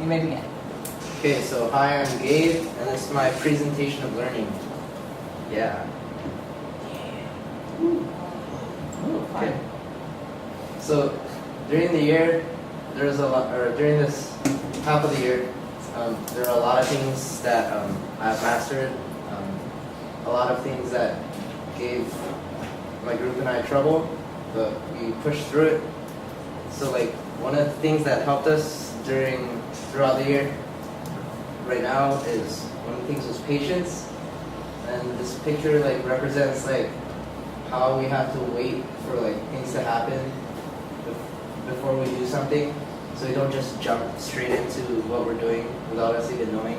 You may begin. Okay, so hi, I'm Gabe, and this is my presentation of learning. Yeah. Okay. So during the year, there's a lot, or during this half of the year, there are a lot of things that I've mastered. A lot of things that gave my group and I trouble, but we pushed through it. So like one of the things that helped us throughout the year right now is one of the things was patience. And this picture like represents like how we have to wait for like things to happen before we do something, so we don't just jump straight into what we're doing without us even knowing.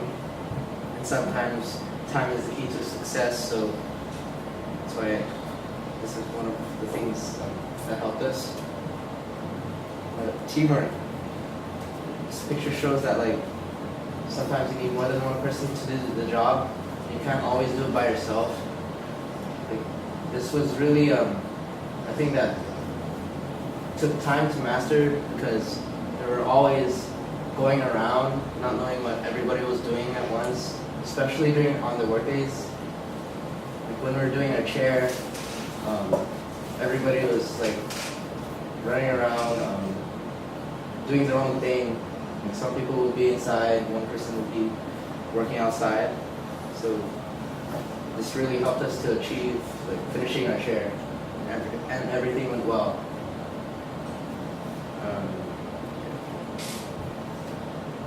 And sometimes time is the key to success, so that's why this is one of the things that helped us. Teamwork. This picture shows that like sometimes you need more than one person to do the job. You can't always do it by yourself. Like, this was really a thing that took time to master, because they were always going around not knowing what everybody was doing at once, especially on the work days. Like when we were doing our chair, everybody was like running around, doing their own thing. Like some people would be inside, one person would be working outside. So this really helped us to achieve like finishing our chair, and everything went well.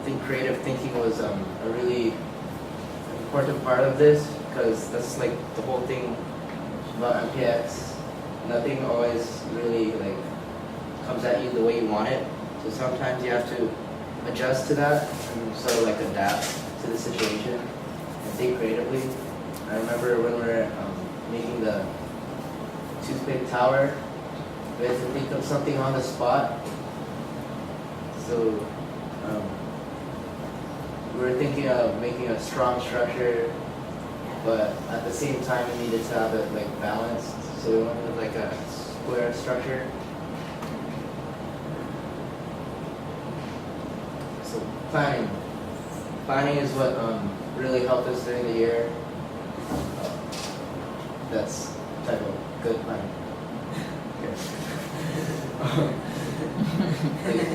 I think creative thinking was a really important part of this, because that's like the whole thing about MPX. Nothing always really like comes at you the way you want it. So sometimes you have to adjust to that and sort of like adapt to the situation and think creatively. I remember when we were making the toothpick tower, we had to think of something on the spot. So we were thinking of making a strong structure, but at the same time we needed to have it like balanced. So we went with like a square structure. So planning. Planning is what really helped us during the year. That's the type of good planning.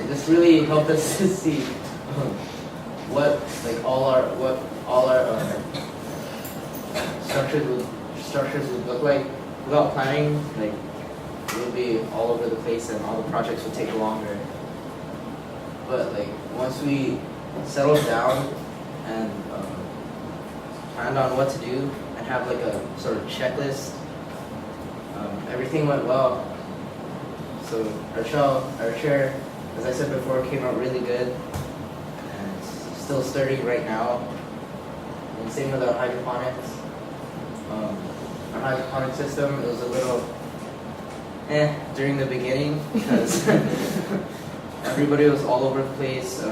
This really helped us to see what all our structures would look like. Without planning, like it would be all over the place and all the projects would take longer. But like once we settled down and planned on what to do and have like a sort of checklist, everything went well. So our chair, as I said before, came out really good, and it's still sturdy right now. And same with our hydroponics. Our hydroponic system, it was a little during the beginning, because everybody was all over the place,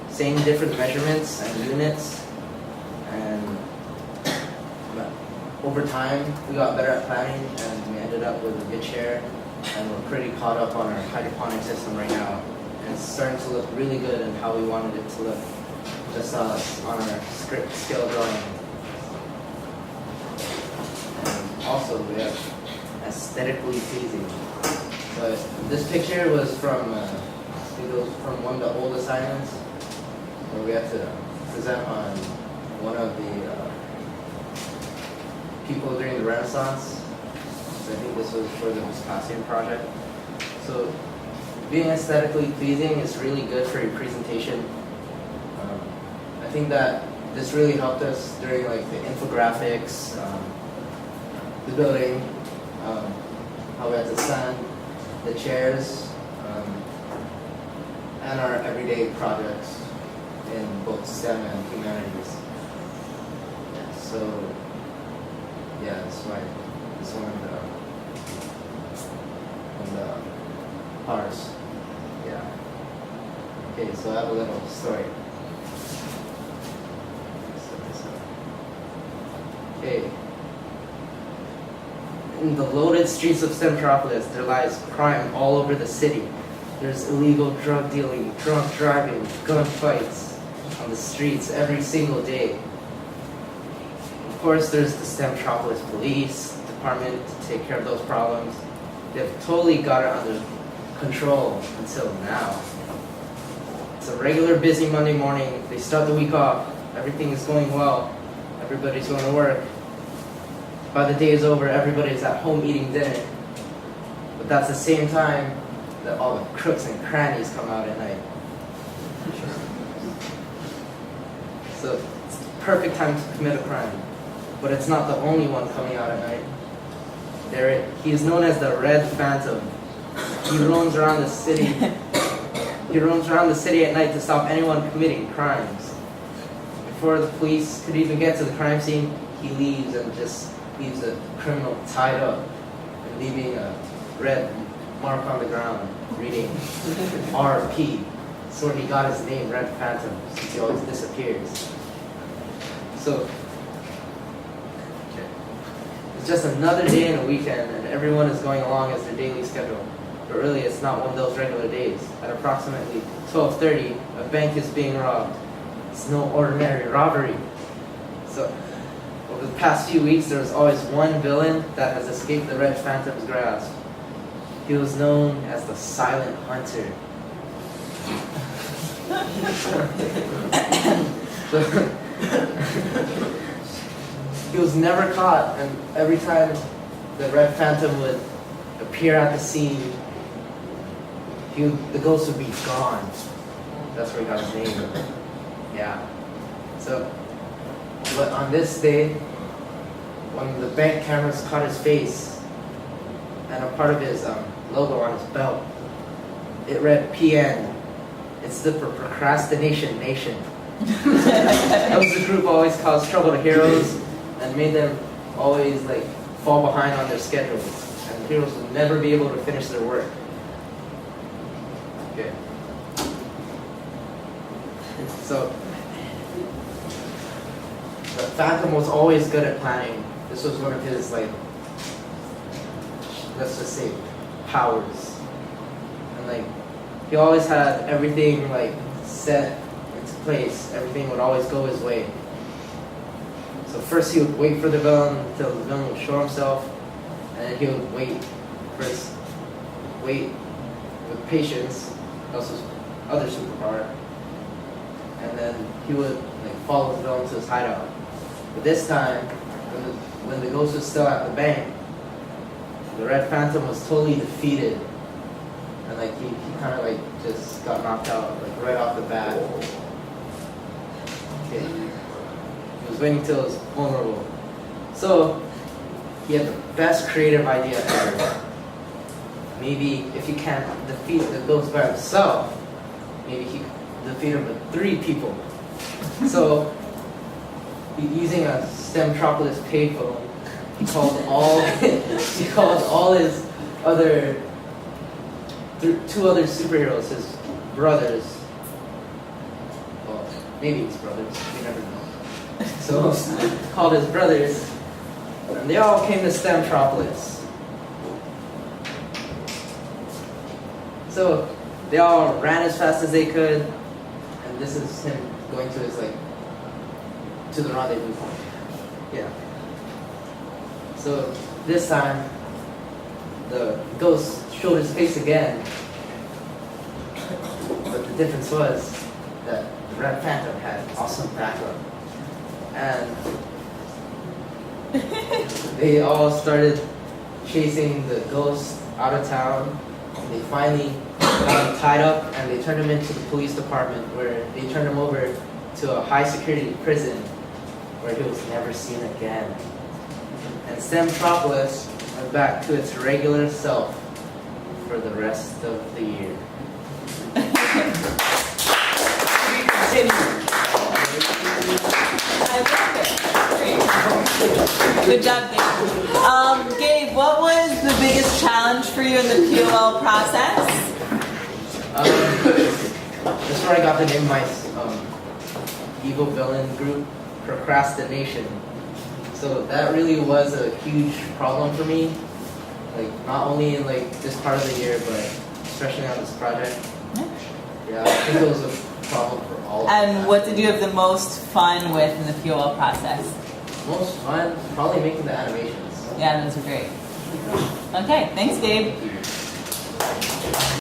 saying different measurements and units, and over time we got better at planning and we ended up with a good chair, and we're pretty caught up on our hydroponic system right now, and it's starting to look really good and how we wanted it to look, just on our script scale drawing. Also, we have aesthetically pleasing. But this picture was from, I think it was from one of the old assignments, where we had to present on one of the people during the Renaissance. So I think this was for the Vespasian project. So being aesthetically pleasing is really good for your presentation. I think that this really helped us during like the infographics, the building, how we had to stand, the chairs, and our everyday projects in both STEM and humanities. So, yeah, that's why it's one of the parts. Yeah. Okay, so I have a little story. Okay. In the loaded streets of Centropolis, there lies crime all over the city. There's illegal drug dealing, drunk driving, gunfights, on the streets every single day. Of course, there's the Stemtropolis Police Department to take care of those problems. They've totally got it under control until now. It's a regular busy Monday morning. They start the week off. Everything is going well. Everybody's going to work. By the day is over, everybody's at home eating dinner. But that's the same time that all the crooks and crannies come out at night. So it's the perfect time to commit a crime. But it's not the only one coming out at night. He is known as the Red Phantom. He roams around the city. He roams around the city at night to stop anyone committing crimes. Before the police could even get to the crime scene, he leaves and just leaves a criminal tied up and leaving a red mark on the ground reading RP. So he got his name, Red Phantom, since he always disappears. So it's just another day in a weekend, and everyone is going along as their daily schedule. But really, it's not one of those regular days. At approximately 12:30, a bank is being robbed. It's no ordinary robbery. So over the past few weeks, there was always one villain that has escaped the Red Phantom's grasp. He was known as the Silent Hunter. He was never caught, and every time the Red Phantom would appear at the scene, the ghost would be gone. That's where he got his name. Yeah. So, but on this day, when the bank cameras caught his face and a part of his logo on his belt, it read PN. It stood for Procrastination Nation. That was the group always caused trouble to heroes and made them always fall behind on their schedules, and heroes would never be able to finish their work. Okay. So the Phantom was always good at planning. This was one of his let's just say powers, and he always had everything set into place. Everything would always go his way. So first he would wait for the villain until the villain would show himself, and then he would wait with patience. That was his other superpower. And then he would follow the villain to his hideout. But this time, when the ghost was still at the bank, the Red Phantom was totally defeated, and he kind of just got knocked out right off the bat. Okay. He was waiting till it was vulnerable. So he had the best creative idea ever. Maybe if he can't defeat the ghost by himself, maybe he could defeat him with 3 people. So using a Stemtropolis payphone, he called all his other 2 other superheroes, his brothers. Well, maybe his brothers. We never know. So called his brothers, and they all came to Stemtropolis. So they all ran as fast as they could, and this is him going to his to the rendezvous point. Yeah. So this time, the ghost showed his face again, but the difference was that the Red Phantom had awesome backup, and they all started chasing the ghost out of town. They finally got him tied up, and they turned him into the police department, where they turned him over to a high security prison where he was never seen again. And Stemtropolis went back to its regular self for the rest of the year. I love it. Good job, Gabe. Gabe, what was the biggest challenge for you in the POL process? That's where I got the name of my evil villain group, Procrastination. So that really was a huge problem for me, not only in this part of the year, but especially on this project. Yeah, I think it was a problem for all of And them. what did you have the most fun with in the POL process? Most fun, probably making the animations. Yeah, those are great. Okay, thanks, Gabe.